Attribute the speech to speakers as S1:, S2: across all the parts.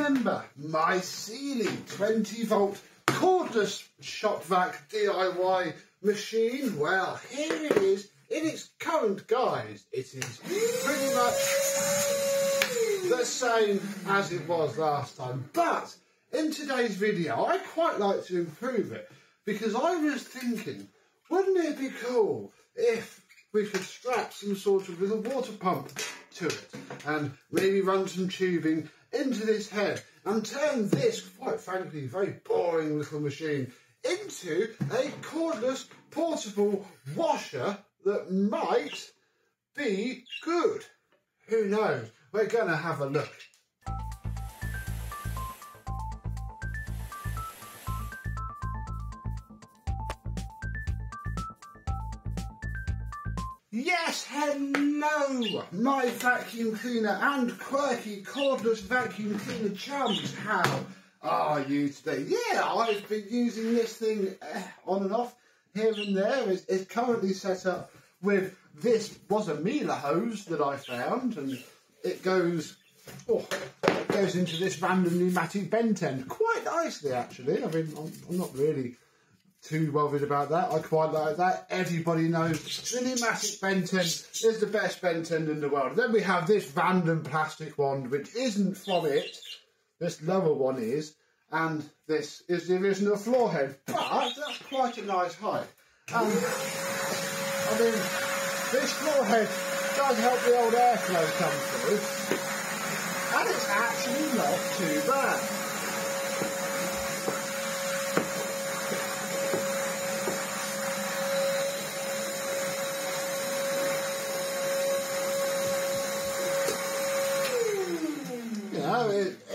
S1: remember my Sealy 20-volt cordless shop vac DIY machine? Well, here it is in its current guise. It is pretty much the same as it was last time, but in today's video I quite like to improve it, because I was thinking, wouldn't it be cool if we could strap some sort of little water pump to it and maybe run some tubing into this head and turn this, quite frankly, very boring little machine into a cordless portable washer that might be good. Who knows? We're going to have a look. Yes, hello, my vacuum cleaner and quirky cordless vacuum cleaner chums. How are you today? Yeah, I've been using this thing on and off here and there. It's currently set up with this was a Miele hose that I found, and it goes into this random pneumatic bent end quite nicely, actually. I mean, I'm not really too worried about that. I quite like that. Everybody knows the pneumatic bent end is the best bent end in the world. Then we have this random plastic one, which isn't from it. This lower one is, and this is the original floor head. But that's quite a nice height. I mean, this floor head does help the old airflow come through, and it's actually not too bad.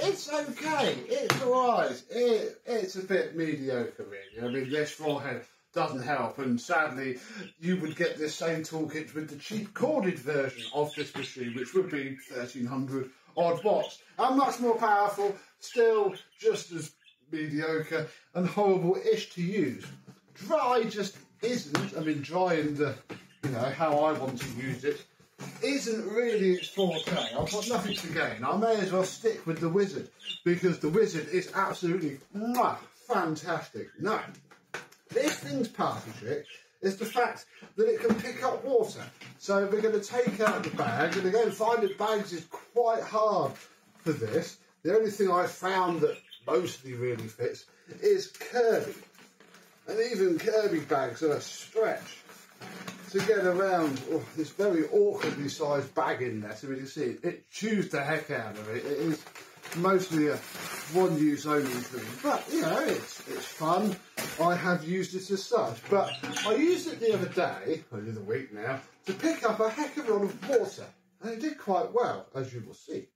S1: It's okay, it's alright, it's a bit mediocre really. I mean, this floor head doesn't help, and sadly you would get this same toolkit with the cheap corded version of this machine, which would be 1300 odd watts and much more powerful, still just as mediocre and horrible-ish to use. Dry just isn't. I mean, dry in the, how I want to use it isn't really its forte. I've got nothing to gain. I may as well stick with the Wizard, because the Wizard is absolutely fantastic. Now, this thing's party trick is the fact that it can pick up water. So we're going to take out the bag, and again, finding bags is quite hard for this. The only thing I've found that mostly really fits is Kirby. And even Kirby bags are a stretch to get around this very awkwardly sized bag in there. So as you see, it chews the heck out of it. It is mostly a one-use only thing, but it's fun. I have used it as such, but I used it the other day, or the other week now, to pick up a heck of a lot of water, and it did quite well, as you will see.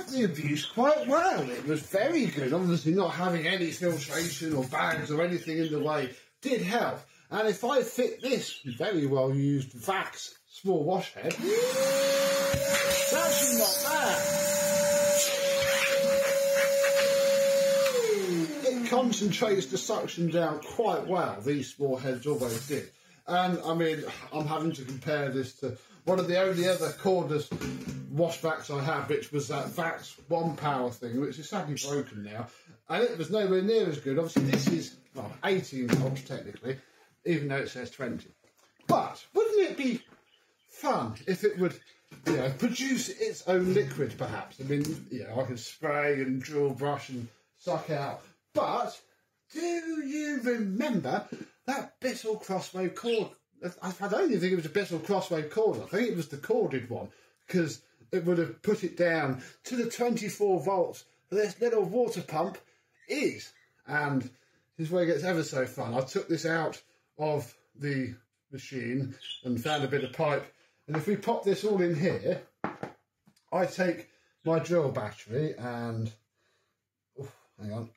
S1: The abuse quite well. It was very good. Obviously not having any filtration or bags or anything in the way did help. And if I fit this very well used Vax small wash head, it's actually not bad. It concentrates the suction down quite well. These small heads always did. And I mean, I'm having to compare this to one of the only other cordless wash vacs I had, which was that Vax One Power thing, which is sadly broken now, and it was nowhere near as good. Obviously, this is 18 volts technically. even though it says 20. But wouldn't it be fun if it would, you know, produce its own liquid, perhaps? I mean, you know, I could spray and drill brush and suck out. But do you remember that Bissell Crosswave cord? I don't even think it was a Bissell Crosswave cord. I think it was the corded one, because it would have put it down to the 24 volts that this little water pump is. And this is where it gets ever so fun. I took this out of the machine and found a bit of pipe. And if we pop this all in here, I take my drill battery and... Oh, hang on.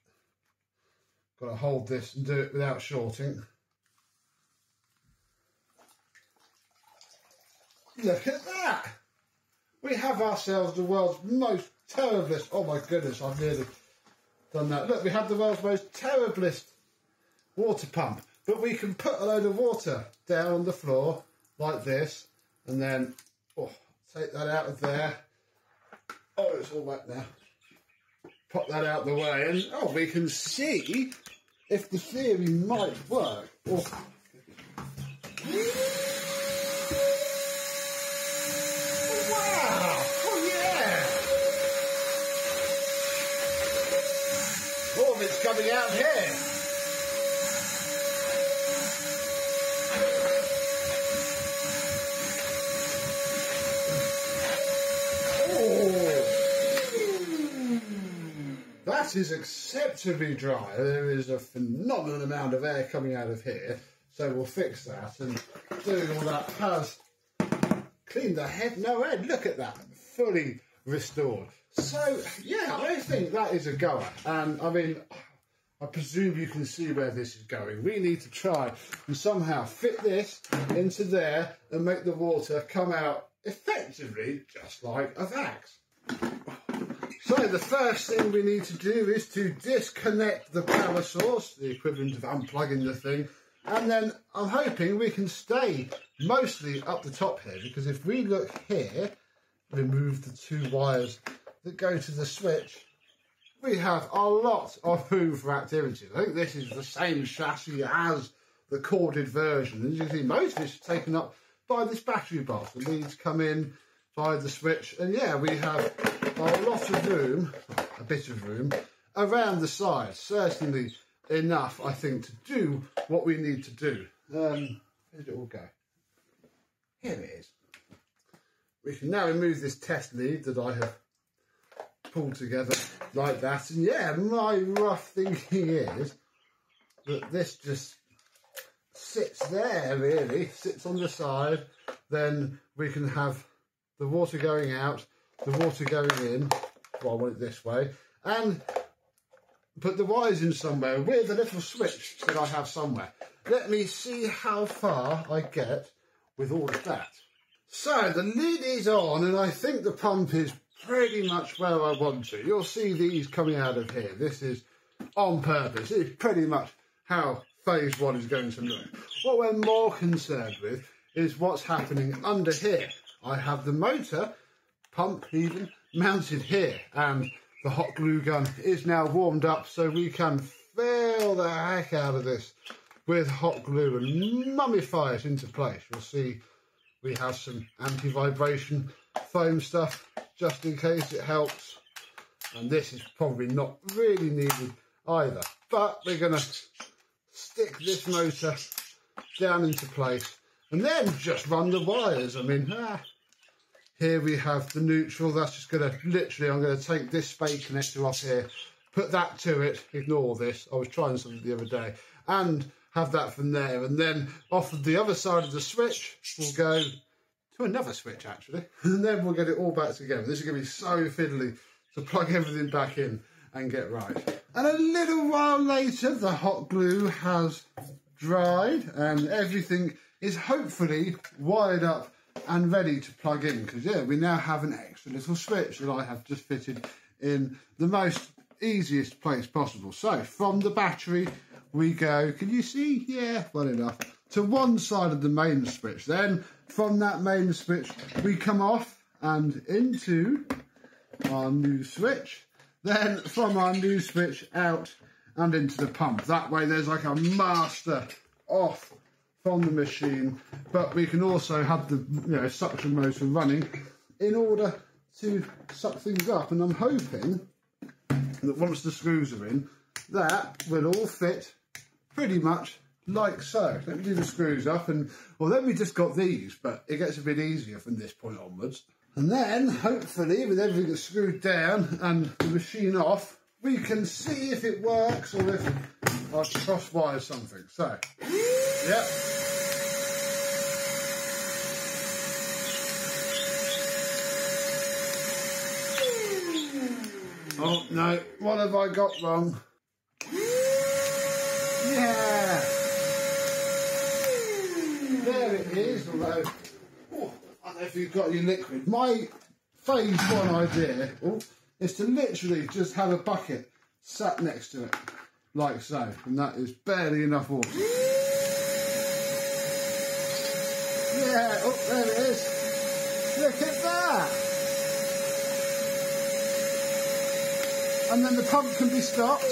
S1: Got to hold this and do it without shorting. Look at that! We have ourselves the world's most terriblest... Oh my goodness, I've nearly done that. Look, we have the world's most terriblest water pump. But we can put a load of water down on the floor like this. And then, take that out of there. Oh, it's all wet now. Pop that out the way. And, we can see if the theory might work. Oh. Wow! Oh, yeah! All of it's coming out here. That is acceptably dry. There is a phenomenal amount of air coming out of here, so we'll fix that. And doing all that has cleaned the head, no head. Look at that, fully restored. So yeah, I think that is a goer. And I mean, I presume you can see where this is going. We need to try and somehow fit this into there and make the water come out effectively just like a Vax. So the first thing we need to do is to disconnect the power source, the equivalent of unplugging the thing, and then I'm hoping we can stay mostly up the top here, because if we look here, remove the two wires that go to the switch, we have a lot of room for activity. I think this is the same chassis as the corded version, and you can see most of it's taken up by this battery box. The leads come in by the switch, and yeah, we have a lot of room, a bit of room, around the sides. Certainly enough, I think, to do what we need to do. Where did it all go? Here it is. We can now remove this test lead that I have pulled together like that. And yeah, my rough thinking is that this just sits there, really, sits on the side. Then we can have the water going out, the water going in. Well, I want it this way. And put the wires in somewhere with a little switch that I have somewhere. Let me see how far I get with all of that. So the lid is on, and I think the pump is pretty much where I want to. You'll see these coming out of here. This is on purpose. It's pretty much how phase one is going to look. What we're more concerned with is what's happening under here. I have the motor pump even mounted here, and the hot glue gun is now warmed up, so we can fill the heck out of this with hot glue and mummify it into place. You'll see we have some anti-vibration foam stuff just in case it helps, and this is probably not really needed either, but we're going to stick this motor down into place and then just run the wires. I mean, here we have the neutral. That's just going to, literally, I'm going to take this spade connector off here, put that to it, ignore this, I was trying something the other day, and have that from there. And then off of the other side of the switch, we'll go to another switch, actually, and then we'll get it all back together. This is going to be so fiddly to plug everything back in and get right. And a little while later, the hot glue has dried and everything is hopefully wired up and ready to plug in, because yeah, we now have an extra little switch that I have just fitted in the most easiest place possible. So from the battery we go, can you see? Yeah, well enough, to one side of the main switch. Then from that main switch we come off and into our new switch. Then from our new switch out and into the pump. That way there's like a master off from the machine, but we can also have the suction motor running in order to suck things up. And I'm hoping that once the screws are in, that will all fit pretty much like so. Let me do the screws up, and well, then we just got these, but it gets a bit easier from this point onwards. And then, hopefully, with everything screwed down and the machine off, we can see if it works or if I cross-wire something. So, yeah. Oh, no. What have I got wrong? Yeah. There it is, although... Oh, I don't know if you've got your liquid. My phase one idea is to literally just have a bucket sat next to it, like so, and that is barely enough water. Yeah, oh, there it is. Look at that. And then the pump can be stopped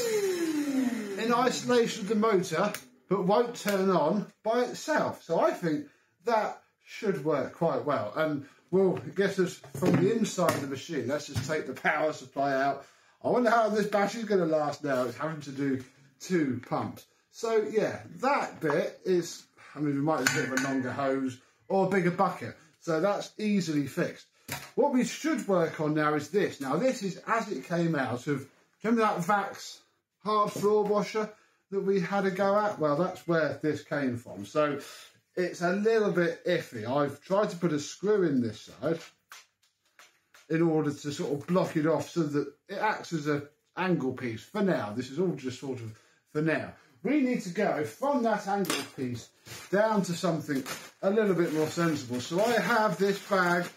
S1: in isolation of the motor, but won't turn on by itself. So I think that should work quite well, and will get us from the inside of the machine. Let's just take the power supply out. I wonder how this battery's going to last now. It's having to do 2 pumps. So yeah, that bit is, I mean, we might have a bit of a longer hose or a bigger bucket. So that's easily fixed. What we should work on now is this. Now this is as it came out of, remember that Vax hard floor washer that we had a go at? Well, that's where this came from. So it's a little bit iffy. I've tried to put a screw in this side in order to sort of block it off so that it acts as an angle piece for now. This is all just sort of for now. We need to go from that angle piece down to something a little bit more sensible. So I have this bag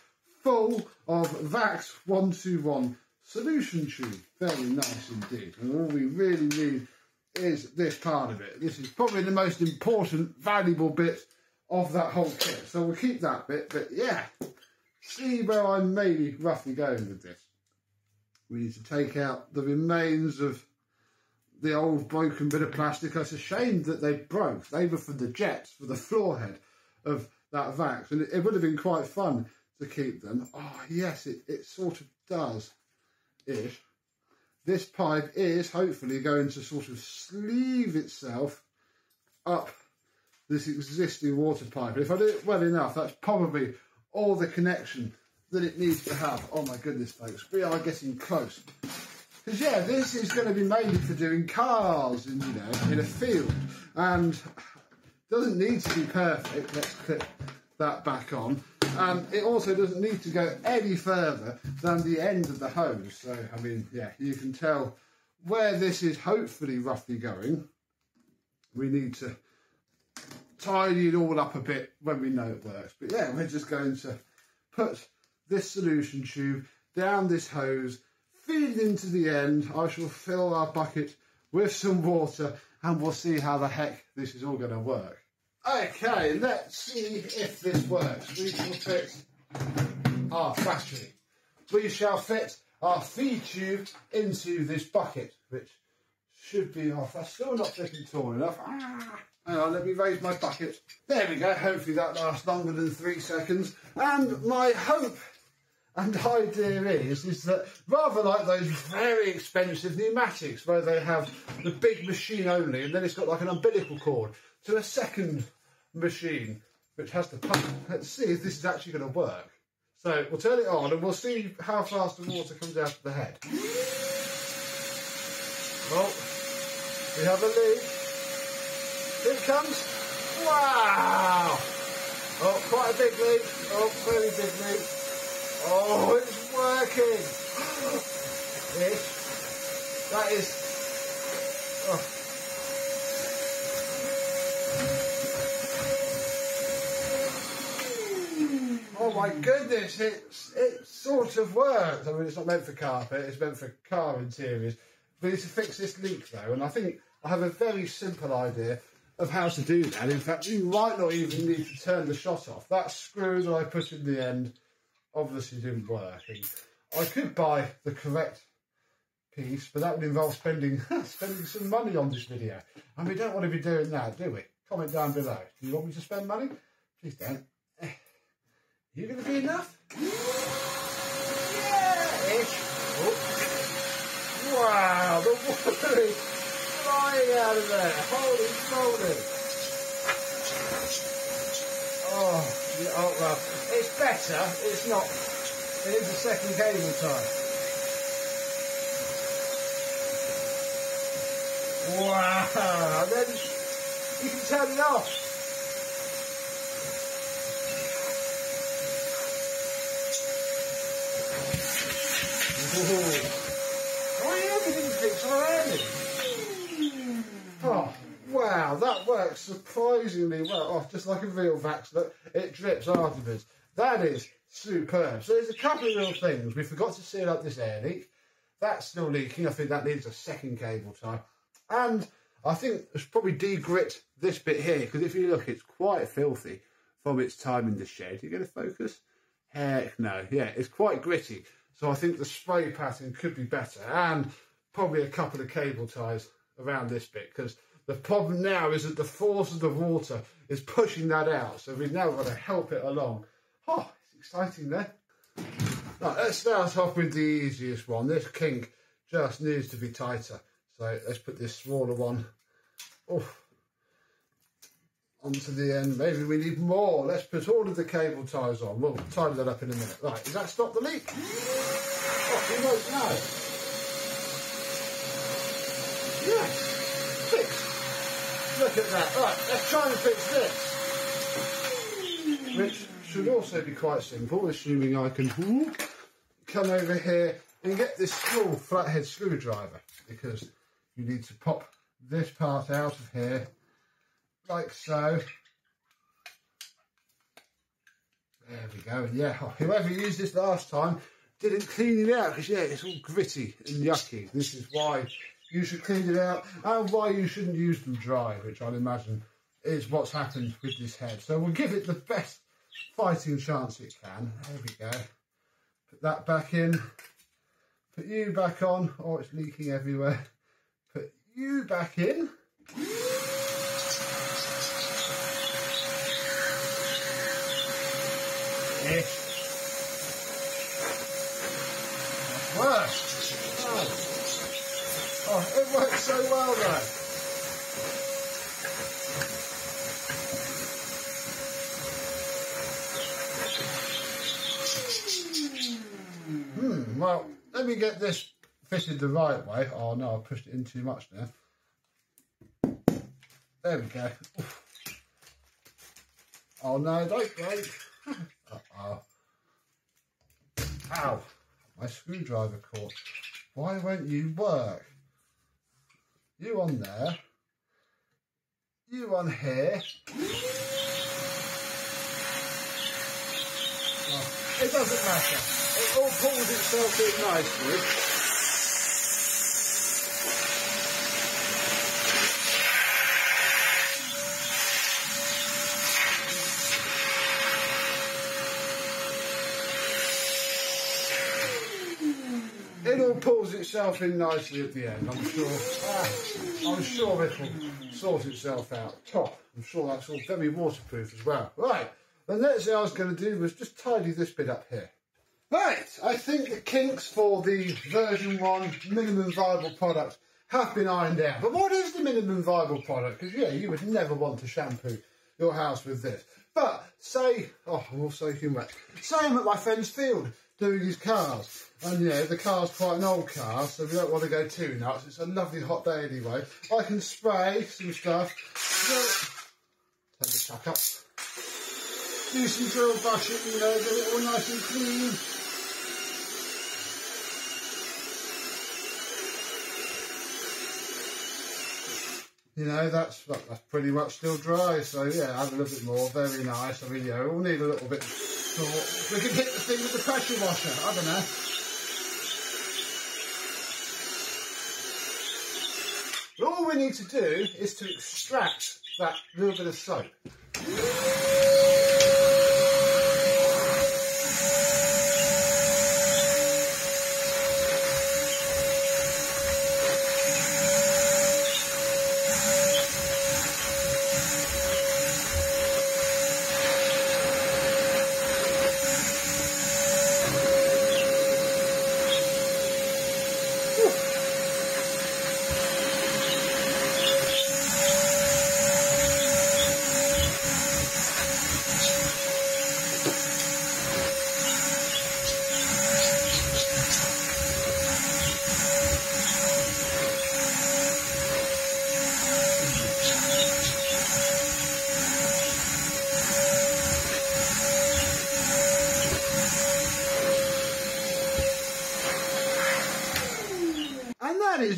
S1: full of Vax 121 solution tube. Very nice indeed. And all we really need is this part of it. This is probably the most important, valuable bit of that whole kit. So we'll keep that bit, but yeah, see where I'm maybe roughly going with this. We need to take out the remains of the old broken bit of plastic. It's a shame that they broke. They were for the jets, for the floor head of that Vax, and it would have been quite fun to keep them. Oh yes, it sort of does ish. This pipe is hopefully going to sort of sleeve itself up this existing water pipe. And if I do it well enough, that's probably all the connection that it needs to have. Oh my goodness, folks, we are getting close. Because yeah, this is going to be mainly for doing cars in, you know, in a field, and doesn't need to be perfect. Let's clip that back on. And it also doesn't need to go any further than the end of the hose. So, I mean, yeah, you can tell where this is hopefully roughly going. We need to tidy it all up a bit when we know it works. But yeah, we're just going to put this solution tube down this hose, feed it into the end. I shall fill our bucket with some water, and we'll see how the heck this is all going to work. Okay, let's see if this works. We shall fit our battery. We shall fit our feed tube into this bucket, which should be off. That's still not fitting tall enough. Hang on, let me raise my bucket. There we go. Hopefully that lasts longer than 3 seconds. And my hope and idea is that rather like those very expensive pneumatics where they have the big machine only and then it's got like an umbilical cord to a second machine which has the pump. Let's see if this is actually going to work. So we'll turn it on and we'll see how fast the water comes out of the head. Oh, we have a leak. Here it comes. Wow! Oh, quite a big leak. Oh, very big leak. Oh, it's working. That is... Oh. Oh my goodness, it sort of works. I mean, it's not meant for carpet, it's meant for car interiors. We need to fix this leak though, and I think I have a very simple idea of how to do that. In fact, you might not even need to turn the shot off. That screw that I put in the end obviously didn't work. And I could buy the correct piece, but that would involve spending some money on this video. And we don't want to be doing that, do we? Comment down below. Do you want me to spend money? Please don't. You going to be enough? Yeah-ish. Oh. Wow, the water is flying out of there. Holy moly. Oh, well, it's better. It's not. It is the second cable tie. Wow, then you can turn it off. Oh, everything fits around it. Oh, wow, that works surprisingly well. Oh, just like a real Vax, look, it drips afterwards. That is superb. So there's a couple of little things. We forgot to seal up this air leak. That's still leaking. I think that needs a second cable tie. And I think it's probably de-grit this bit here, because if you look, it's quite filthy from its time in the shed. You going to focus? Heck no. Yeah, it's quite gritty. So I think the spray pattern could be better, and probably a couple of cable ties around this bit, because the problem now is that the force of the water is pushing that out. So we've now got to help it along. Oh, it's exciting there. Right, let's start off with the easiest one. This kink just needs to be tighter. So let's put this smaller one onto the end. Maybe we need more. Let's put all of the cable ties on. We'll tidy that up in a minute. Right, does that stop the leak? Oh, who knows now? Yes, fixed. Look at that. Right, let's try and fix this. Which should also be quite simple, assuming I can come over here and get this small flathead screwdriver, because you need to pop this part out of here, like so. There we go. And yeah, whoever used this last time didn't clean it out, because yeah, it's all gritty and yucky. This is why you should clean it out, and why you shouldn't use them dry, which I'd imagine is what's happened with this head. So we'll give it the best fighting chance it can. There we go. Put that back in. Put you back on. Oh, it's leaking everywhere. Put you back in. Ish. That works. Oh, it works so well though. Well, let me get this fitted the right way. Oh no, I pushed it in too much now. There we go. Oof. Oh no, don't break. Uh-oh. Ow. My screwdriver caught. Why won't you work? You on there. You on here. Oh, it doesn't matter. It all pulls itself in nicely. It all pulls itself in nicely at the end, I'm sure. I'm sure it'll sort itself out. Oh, I'm sure that's all very waterproof as well. Right, the next thing I was going to do was just tidy this bit up here. Right, I think the kinks for the version 1 minimum viable product have been ironed out. But what is the minimum viable product? Because, yeah, you would never want to shampoo your house with this. But, say, oh, I'm also human. Say I'm at my friend's field doing his cars. And, you know, the car's quite an old car, so we don't want to go too nuts. It's a lovely hot day anyway. I can spray some stuff. Take the chuck up. Do some drill brushing, you know, get it all nice and clean. You know, that's pretty much still dry, so yeah, add a little bit more, very nice. I mean, yeah, we'll need a little bit more. We can hit the thing with the pressure washer, I don't know. But all we need to do is to extract that little bit of soap.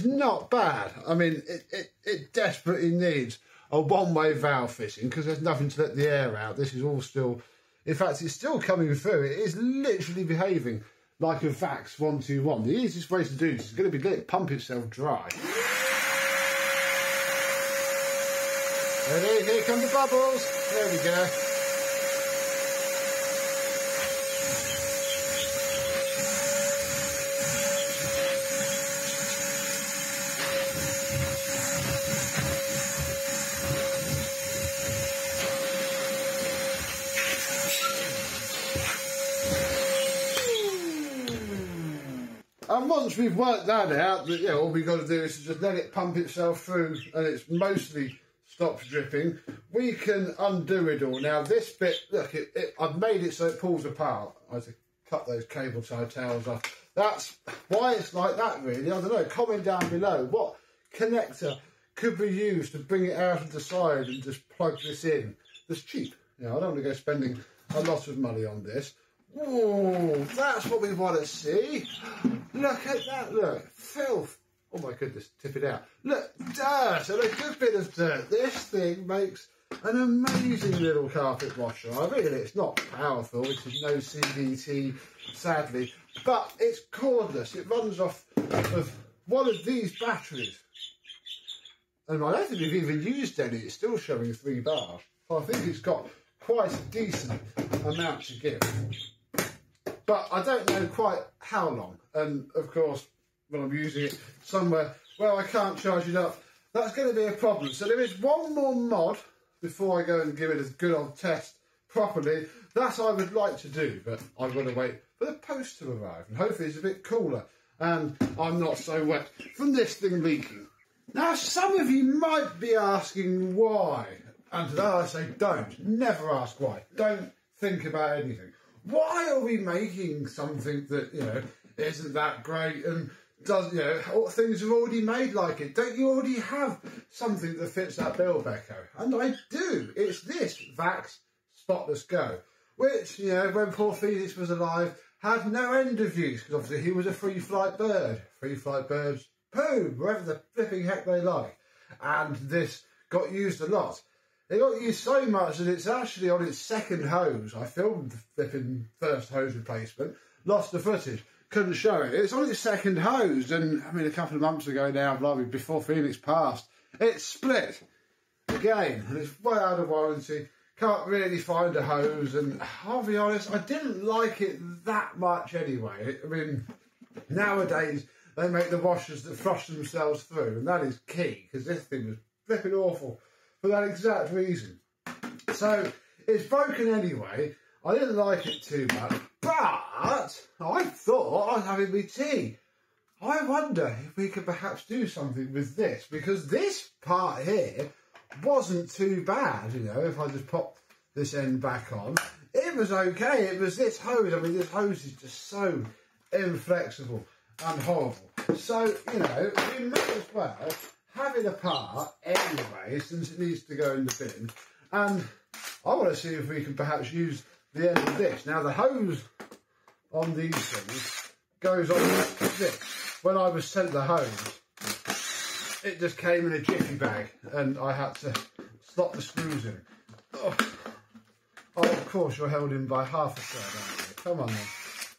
S1: is not bad. I mean, it desperately needs a one-way valve fitting because there's nothing to let the air out. This is all still, in fact, it's still coming through. It is literally behaving like a VAX 121. The easiest way to do this is going to be let it pump itself dry. Ready? Here come the bubbles. There we go. And once we've worked that out, that, all we've got to do is to just let it pump itself through and it's mostly stopped dripping, we can undo it all. Now this bit, look, I've made it so it pulls apart. I had to cut those cable tie tails off. That's why it's like that, really. I don't know, comment down below what connector could be used to bring it out of the side and just plug this in. That's cheap. I don't want to go spending a lot of money on this. Oh, that's what we want to see. Look at that, look, filth. Oh my goodness, tip it out. Look, dirt, and a good bit of dirt. This thing makes an amazing little carpet washer. I mean, it's not powerful, it is no CVT, sadly, but it's cordless. It runs off of one of these batteries. And I don't think we've even used any, it's still showing 3 bars. So I think it's got quite a decent amount to give. But I don't know quite how long. And of course, when I'm using it somewhere where I can't charge it up, that's going to be a problem. So there is one more mod before I go and give it a good old test properly. That I would like to do, but I've got to wait for the post to arrive. And hopefully it's a bit cooler and I'm not so wet from this thing leaking. Now, some of you might be asking why. And to that I say don't. Never ask why. Don't think about anything. Why are we making something that, isn't that great and does, things are already made like it? Don't you already have something that fits that bill, Becco? And I do. It's this VAX Spotless Go, which, when poor Felix was alive, had no end of use, because obviously he was a free flight bird. Free flight birds poo wherever the flipping heck they like. And this got used a lot. It got used so much that it's actually on its second hose. I filmed the flipping first hose replacement, lost the footage, couldn't show it. It's on its second hose, and I mean, a couple of months ago now, before Felix passed, it split again, and it's way out of warranty. Can't really find a hose, and I'll be honest, I didn't like it that much anyway. I mean, nowadays they make the washers that flush themselves through, and that is key, because this thing was flipping awful for that exact reason. So it's broken anyway. I didn't like it too much, but I thought I was having my tea. I wonder if we could perhaps do something with this, because this part here wasn't too bad, if I just pop this end back on. It was okay. It was this hose. I mean, this hose is just so inflexible and horrible. So, we might as well have it apart anyway, since it needs to go in the bin. And I want to see if we can perhaps use the end of this. Now, the hose on these things goes on like this. When I was sent the hose, it just came in a jiffy bag, and I had to slot the screws in. Oh, of course, you're held in by half a thread, aren't you? Come on then.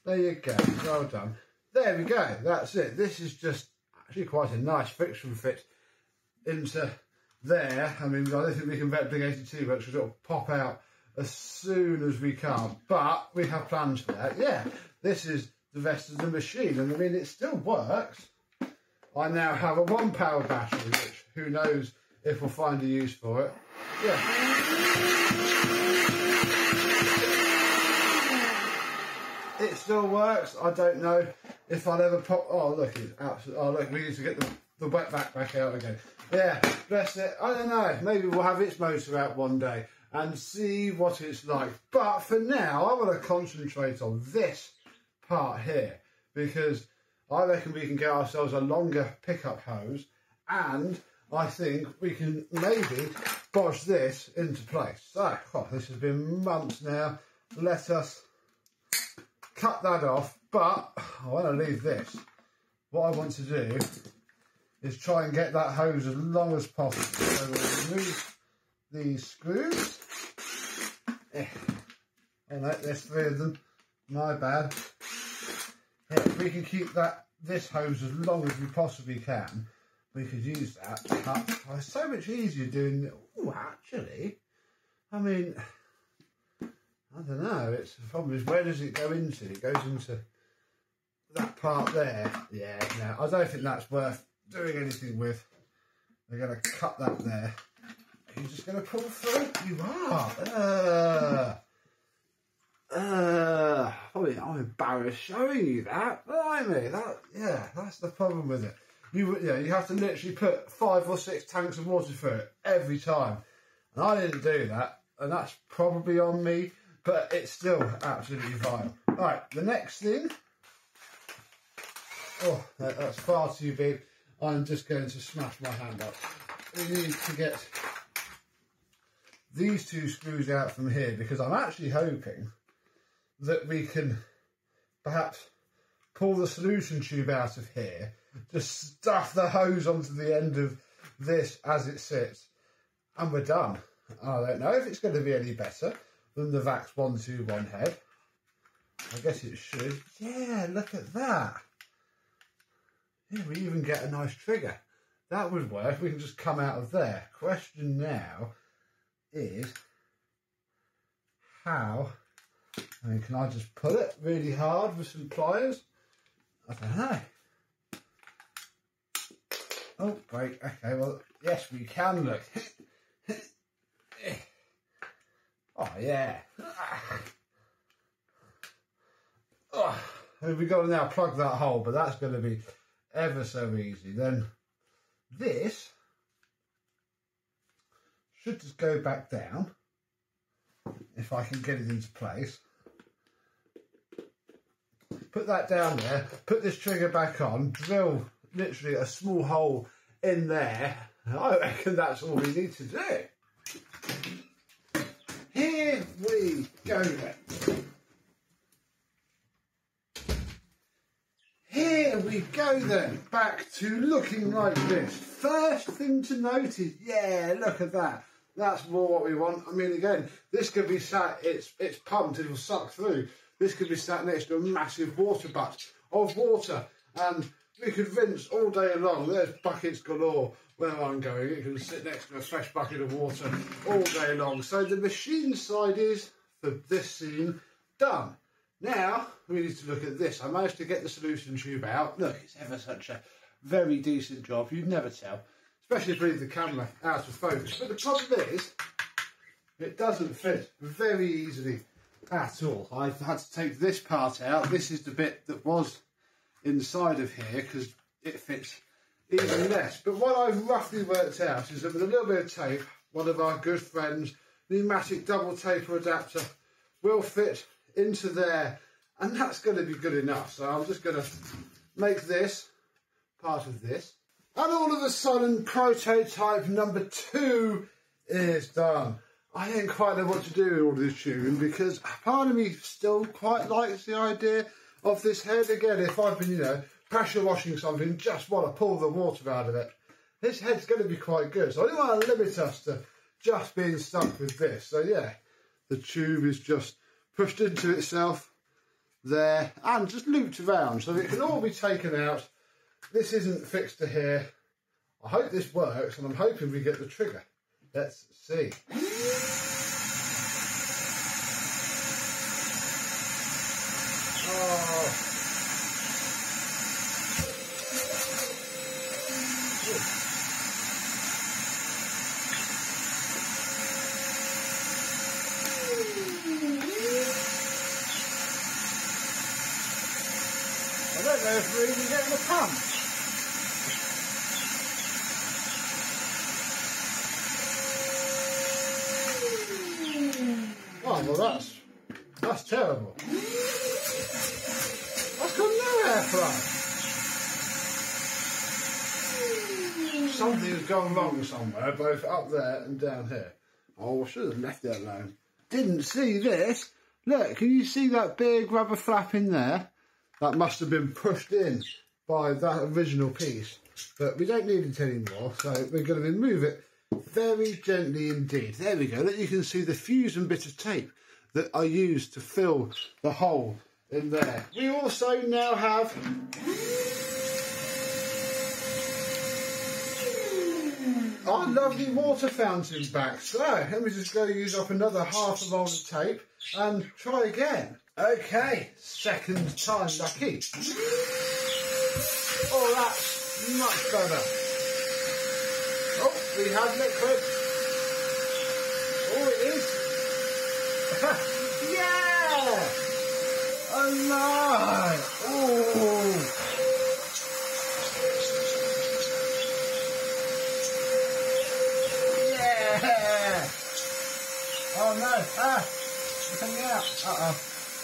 S1: There you go. Well done. There we go. That's it. This is just actually quite a nice friction fit into there. I mean, I don't think we can replicate it too much because it'll pop out as soon as we can. But we have plans for that. Yeah, this is the rest of the machine. And I mean, it still works. I now have a 1 power battery, which who knows if we'll find a use for it. Yeah. It still works. I don't know if I'll ever pop. Oh, look, it's absolutely. Oh, look, we need to get the wet back out again. Yeah, bless it. I don't know. Maybe we'll have its motor out one day and see what it's like. But for now, I want to concentrate on this part here, because I reckon we can get ourselves a longer pickup hose, and I think we can maybe bodge this into place. So, this has been months now. Let us cut that off, but I want to leave this. What I want to do is try and get that hose as long as possible. So we'll remove these screws. Oh no, there's 3 of them. My bad. Yeah, if we can keep this hose as long as we possibly can, we could use that to cut. Oh, it's so much easier doing it. Oh, actually, I mean, I don't know. It's the problem is, where does it go into? It goes into that part there. Yeah, no, I don't think that's worth doing anything with. We're going to cut that there. Are you just going to pull through? You are. I'm embarrassed showing you that. Blimey, yeah, that's the problem with it. You have to literally put 5 or 6 tanks of water through it every time. And I didn't do that, and that's probably on me, but it's still absolutely vile. Right, the next thing. Oh, that's far too big. I'm just going to smash my hand up. We need to get these 2 screws out from here, because I'm actually hoping that we can perhaps pull the solution tube out of here, just stuff the hose onto the end of this as it sits, and we're done. I don't know if it's going to be any better than the VAX 121 head. I guess it should. Yeah, look at that. Yeah, we even get a nice trigger. That would work. We can just come out of there. Question now is how... I mean, can I just pull it really hard with some pliers? I don't know. Oh, great. Okay, well, yes, we can, look. Oh, yeah. Oh, we've got to now plug that hole, but that's going to be ever so easy. Then this should just go back down, if I can get it into place. Put that down there, put this trigger back on, drill literally a small hole in there. I reckon that's all we need to do. Here we go then. Here we go then, back to looking like this. First thing to note is, yeah, look at that. That's more what we want. I mean, again, this could be sat, it's pumped, it'll suck through. This could be sat next to a massive water butt of water, and we could rinse all day long. There's buckets galore where I'm going. It can sit next to a fresh bucket of water all day long. So the machine side is, for this scene, done. Now, we need to look at this. I managed to get the solution tube out. Look, it's ever such a very decent job. You'd never tell, especially if we leave the camera out of focus. But the problem is, it doesn't fit very easily at all. I've had to take this part out. This is the bit that was inside of here, because it fits even less. But what I've roughly worked out is that with a little bit of tape, one of our good friends' pneumatic double taper adapter will fit into there, and that's going to be good enough. So I'm just going to make this part of this, and all of a sudden prototype number 2 is done. I didn't quite know what to do with all this tuning, because part of me still quite likes the idea of this head. Again, if I've been, pressure washing something, just want to pull the water out of it, this head's going to be quite good. So I didn't want to limit us to just being stuck with this. So yeah, the tube is just pushed into itself there and just looped around, so it can all be taken out. This isn't fixed to here. I hope this works, and I'm hoping we get the trigger. Let's see. Oh. I don't know if we're even getting a pump. Oh, well that's terrible. That's got no airflow. Something's gone wrong somewhere, both up there and down here. Oh, I should have left it alone. Didn't see this. Look, can you see that big rubber flap in there? That must have been pushed in by that original piece. but we don't need it anymore, so we're going to remove it very gently indeed. There we go. You can see the fusion bit of tape that I used to fill the hole in there. We also now have our lovely water fountain back. So let me just go use up another half a roll of tape and try again. Okay, second time lucky. Oh, that's much better. Oh, we have liquid. Oh, it is. Yeah! Oh, no! Oh! Yeah! Oh, no! Ah! It's coming out. Uh-oh.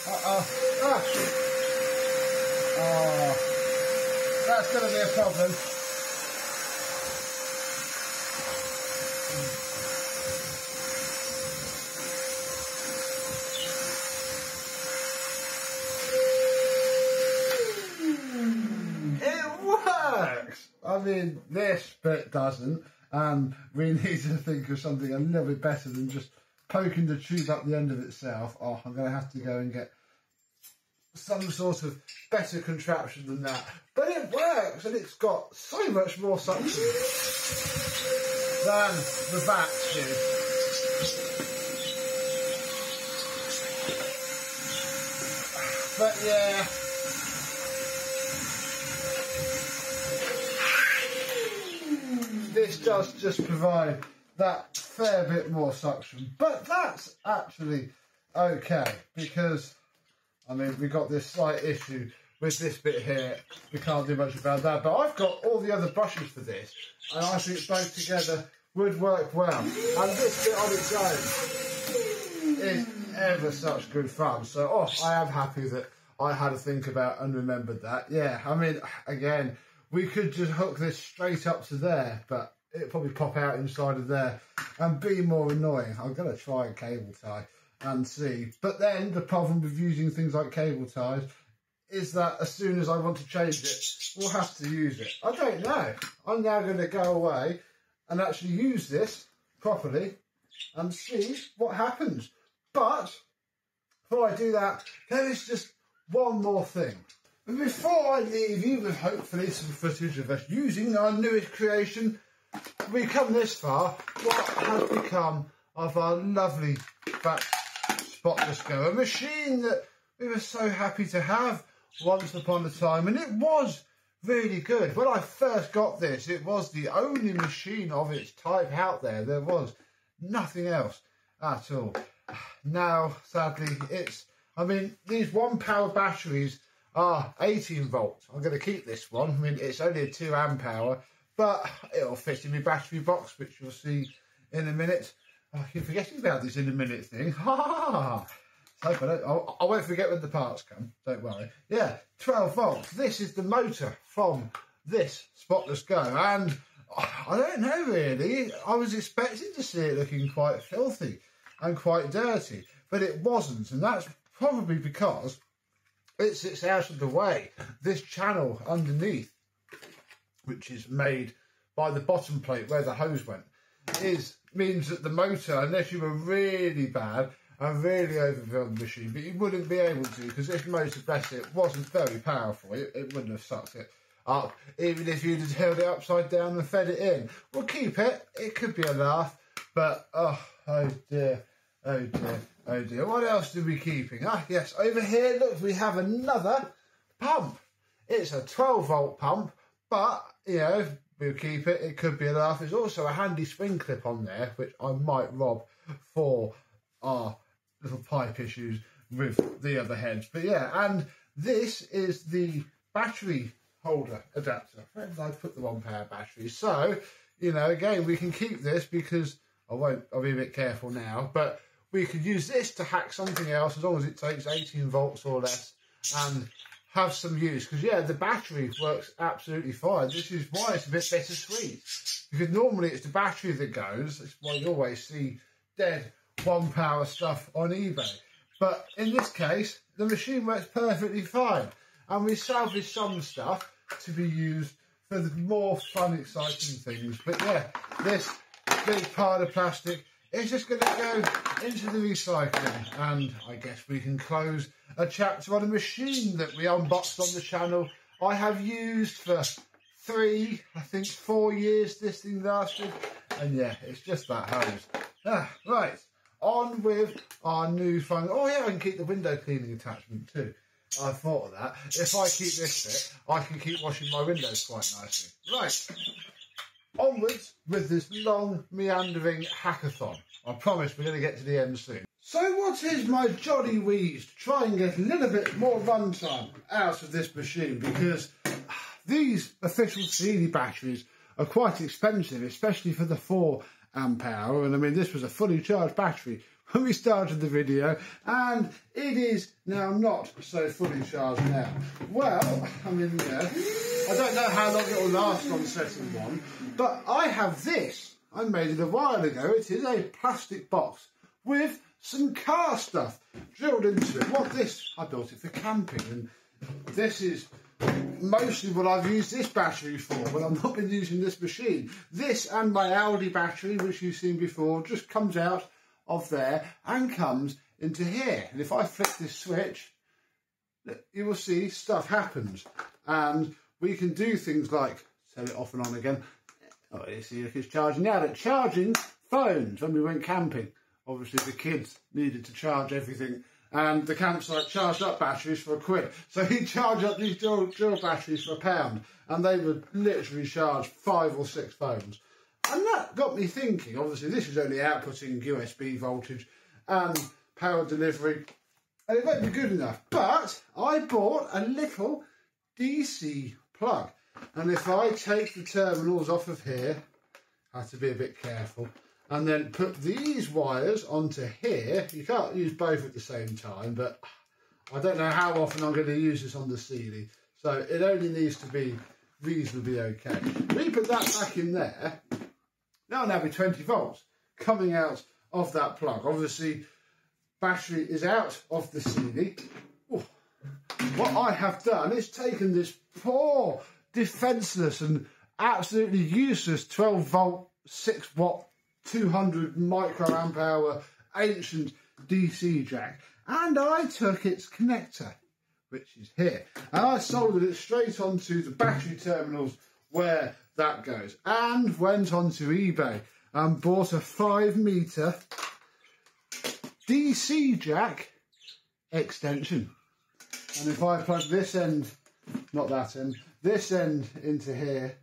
S1: Uh-oh. Ah! Oh. That's going to be a problem. I mean, this bit doesn't, and we need to think of something a little bit better than just poking the tube up the end of itself. Oh, I'm going to have to go and get some sort of better contraption than that. But it works, and it's got so much more suction than the back did. But yeah. This does just provide that fair bit more suction, but that's actually okay because, I mean, we've got this slight issue with this bit here. We can't do much about that, but I've got all the other brushes for this, and I think both together would work well. And this bit on its own is ever such good fun. So, oh, I am happy that I had to think about and remembered that. Yeah, I mean, again, we could just hook this straight up to there, but it'd probably pop out inside of there and be more annoying. I'm going to try a cable tie and see. But then the problem with using things like cable ties is that as soon as I want to change it, we'll have to use it. I don't know. I'm now going to go away and actually use this properly and see what happens. But before I do that, there is just one more thing. And before I leave you with hopefully some footage of us using our newest creation, we come this far, what has become of our lovely back Spotless Go, a machine that we were so happy to have once upon a time, and it was really good. When I first got this, it was the only machine of its type out there. There was nothing else at all. Now, sadly, I mean, these 1 power batteries are 18 volts. I'm going to keep this one. I mean, it's only a 2 amp hour, but it'll fit in my battery box, which you'll see in a minute. I keep forgetting about this in a minute thing. Ha ha ha! I won't forget when the parts come, don't worry. Yeah, 12 volts. This is the motor from this Spotless Go, and I don't know really. I was expecting to see it looking quite filthy and quite dirty, but it wasn't, and that's probably because it sits out of the way. This channel underneath, which is made by the bottom plate where the hose went, means that the motor, unless you were really bad and really overfilled the machine, but you wouldn't be able to, because this motor, bless it, wasn't very powerful. It wouldn't have sucked it up, even if you'd have held it upside down and fed it in. We'll keep it. It could be a laugh, but oh dear, oh dear, oh dear. What else are we keeping? Ah, yes, over here, look, we have another pump. It's a 12 volt pump, but, you know, we'll keep it. It could be a laugh. There's also a handy spring clip on there, which I might rob for our little pipe issues with the other heads. But yeah, and this is the battery holder adapter. Where did I put the 1 power battery? So, you know, again, we can keep this because I'll be a bit careful now, but we could use this to hack something else as long as it takes 18 volts or less and have some use. Because yeah, the battery works absolutely fine. This is why it's a bit bittersweet, because normally it's the battery that goes. That's why you always see dead 1 power stuff on eBay. But in this case, the machine works perfectly fine, and we salvaged some stuff to be used for the more fun, exciting things. But yeah, this big pile of plastic is just going to go into the recycling. And I guess we can close a chapter on a machine that we unboxed on the channel. I have used for 4 years this thing lasted. And yeah, it's just that hose. Right, on with our new fun. Oh yeah, I can keep the window cleaning attachment too. I thought of that. If I keep this bit, I can keep washing my windows quite nicely. Right, onwards with this long, meandering hackathon. I promise we're going to get to the end soon. So what is my jolly wheeze to try and get a little bit more runtime out of this machine, because these official CD batteries are quite expensive, especially for the 4 amp hour. And I mean, this was a fully charged battery when we started the video, and it is now not so fully charged now. Well, I mean, yeah, I don't know how long it will last on setting 1, but I have this. I made it a while ago. It is a plastic box with some car stuff drilled into it. What this? I built it for camping, and this is mostly what I've used this battery for when I've not been using this machine. This and my Aldi battery, which you've seen before, just comes out of there and comes into here. And if I flick this switch, you will see stuff happens. And we can do things like set it off and on again. Oh, you see, look, it's charging now. It's charging phones when we went camping. Obviously, the kids needed to charge everything, and the campsite charged up batteries for £1. So he charged up these dual batteries for £1, and they would literally charge 5 or 6 phones. And that got me thinking. Obviously, this is only outputting USB voltage and power delivery, and it won't be good enough. But I bought a little DC plug, and if I take the terminals off of here, I have to be a bit careful, and then put these wires onto here. You can't use both at the same time, but I don't know how often I'm going to use this on the CD, so it only needs to be reasonably okay. We put that back in there. Now there'll be 20 volts coming out of that plug. Obviously, battery is out of the CD. Ooh. What I have done is taken this poor, defenceless and absolutely useless 12 volt, 6 watt, 200 microamp hour ancient DC jack, and I took its connector, which is here, and I soldered it straight onto the battery terminals where that goes, and went onto eBay and bought a 5 metre DC jack extension. And if I plug this end, not that end, this end into here,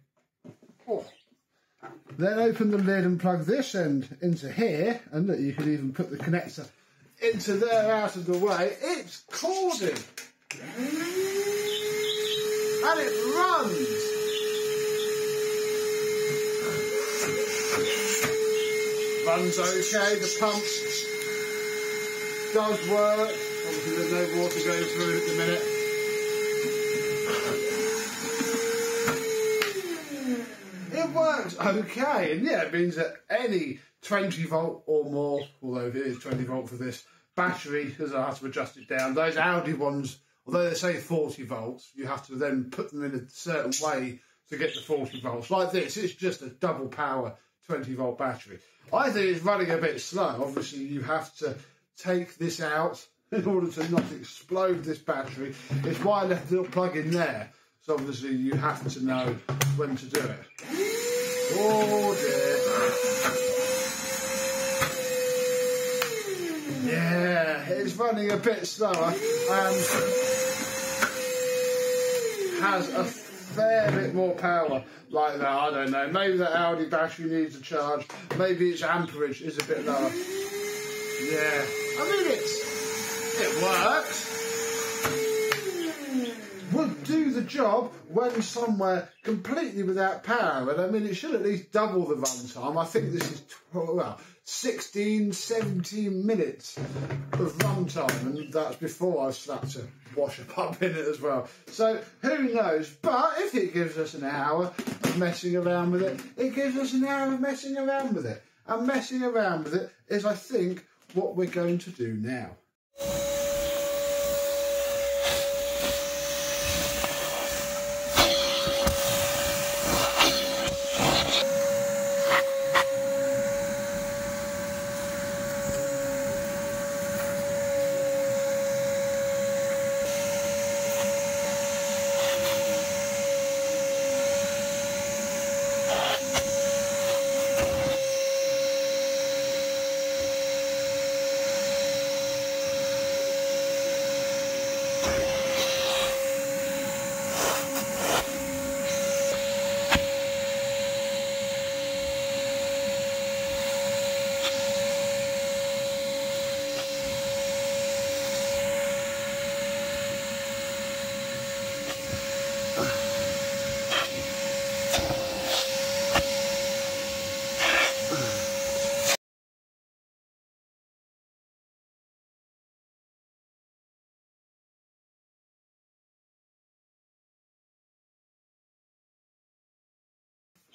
S1: then open the lid and plug this end into here, and look, you can even put the connector into there out of the way. It's corded and it runs. Runs okay, the pump does work. Obviously there's no water going through it at the minute. It works okay, and yeah, it means that any 20 volt or more, although it is 20 volt for this battery, because I have to adjust it down. Those Aldi ones, although they say 40 volts, you have to then put them in a certain way to get the 40 volts. Like this, it's just a double power 20 volt battery. I think it's running a bit slow. Obviously, you have to take this out in order to not explode this battery. It's why I left the little plug in there. So obviously, you have to know when to do it. Oh dear. Yeah, it's running a bit slower and has a fair bit more power like that. I don't know, maybe the Aldi battery needs a charge, maybe its amperage is a bit lower. Yeah, I mean it works. Would do the job when somewhere completely without power, and I mean it should at least double the runtime. I think this is 16, 17 minutes of runtime, and that's before I slapped a washer pump in it as well. So who knows, but if it gives us an hour of messing around with it, it gives us an hour of messing around with it, and messing around with it is, I think, what we're going to do now.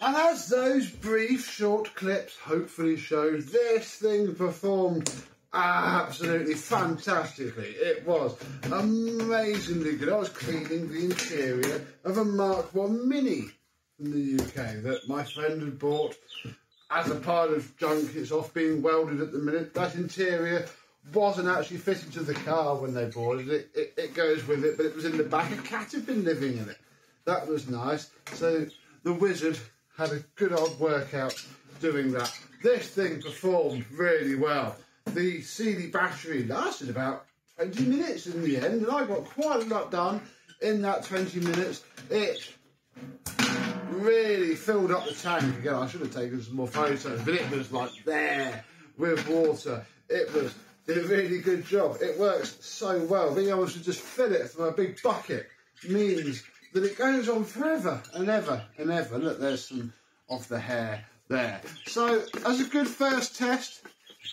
S1: And as those brief short clips hopefully show, this thing performed absolutely fantastically. It was amazingly good. I was cleaning the interior of a Mark I Mini from the UK that my friend had bought as a pile of junk. It's off being welded at the minute. That interior wasn't actually fitted to the car when they bought it. It goes with it, but it was in the back. A cat had been living in it. That was nice. So the wizard had a good old workout doing that. This thing performed really well. The CD battery lasted about 20 minutes in the end, and I got quite a lot done in that 20 minutes. It really filled up the tank. Again, I should have taken some more photos, but it was like there with water. It did a really good job. It works so well. Being able to just fill it from a big bucket means that it goes on forever and ever and ever. Look, there's some of the hair there. So, as a good first test,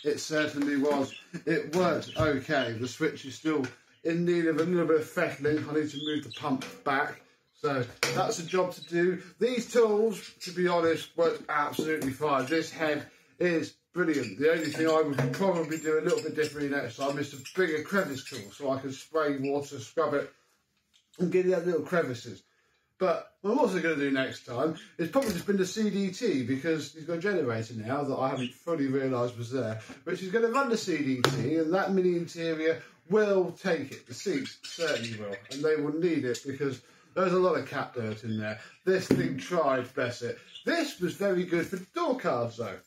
S1: it certainly was. It worked okay. The switch is still in need of a little bit of fettling. I need to move the pump back. So, that's a job to do. These tools, to be honest, work absolutely fine. This head is brilliant. The only thing I would probably do a little bit differently next time is to bring a crevice tool so I can spray water, scrub it, and get out little crevices. But what I'm also going to do next time is probably just bring the CDT, because he's got a generator now that I haven't fully realised was there, which is going to run the CDT, and that mini interior will take it. The seats certainly will, and they will need it because there's a lot of cat dirt in there. This thing tried, bless it. This was very good for door cards though,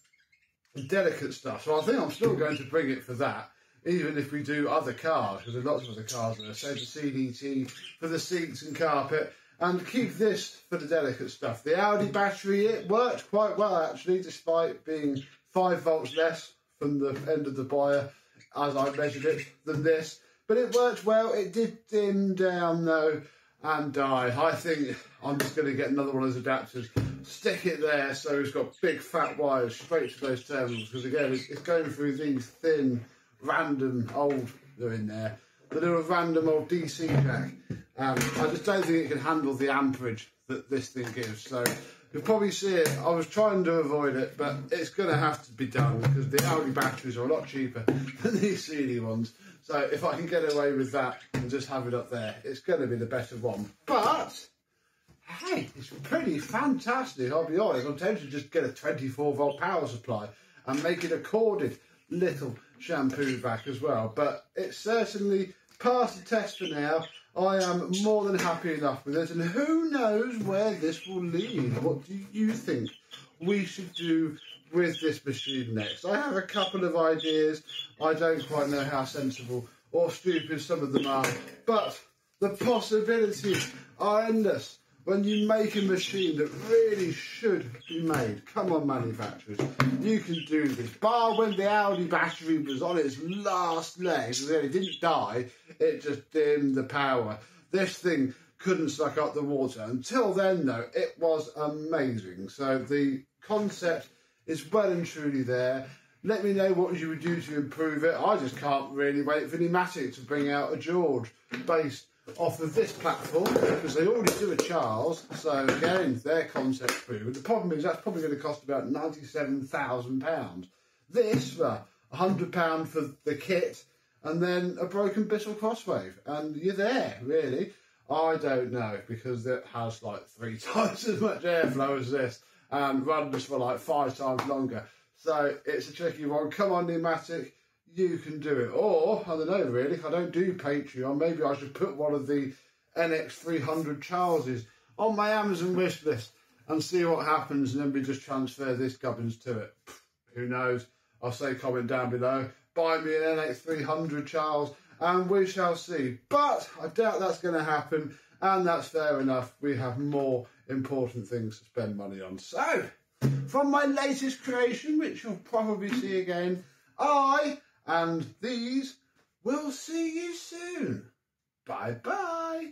S1: delicate stuff. So I think I'm still going to bring it for that. Even if we do other cars, because there's lots of other cars there. Save the CDT for the seats and carpet, and keep this for the delicate stuff. The Audi battery, it worked quite well actually, despite being 5 volts less from the end of the wire as I measured it than this. But it worked well. It did dim down though and die. I think I'm just going to get another one of those adapters, stick it there so it's got big fat wires straight to those terminals, because again it's going through these thin random old, they're in there, the little random old DC jack. I just don't think it can handle the amperage that this thing gives. So you'll probably see it. I was trying to avoid it, but it's going to have to be done because the Audi batteries are a lot cheaper than these CD ones. So if I can get away with that and just have it up there, it's going to be the better one. But hey, it's pretty fantastic, I'll be honest. I'm tempted to just get a 24 volt power supply and make it a corded little shampoo vac as well. But it certainly passed the test for now. I am more than happy enough with it, and who knows where this will lead. What do you think we should do with this machine next? I have a couple of ideas. I don't quite know how sensible or stupid some of them are, but the possibilities are endless when you make a machine that really should be made. Come on, manufacturers, you can do this. Bar when the Audi battery was on its last legs, and then it didn't die, it just dimmed the power. This thing couldn't suck up the water. Until then, though, it was amazing. So the concept is well and truly there. Let me know what you would do to improve it. I just can't really wait for Pneumatic to bring out a George based off of this platform, because they already do a Charles. So again, their concept's proven. The problem is that's probably going to cost about £97,000. This for £100 for the kit, and then a broken Bissell Crosswave, and you're there, really. I don't know, because it has like 3 times as much airflow as this and runs for like 5 times longer. So it's a tricky one. Come on, Pneumatic, you can do it. Or, I don't know really, if I don't do Patreon, maybe I should put one of the NX300 Charleses on my Amazon wish list and see what happens, and then we just transfer this gubbins to it. Who knows? I'll say comment down below. Buy me an NX300 Charles and we shall see. But I doubt that's going to happen, and that's fair enough. We have more important things to spend money on. So, from my latest creation, which you'll probably see again, I and these will see you soon. Bye-bye.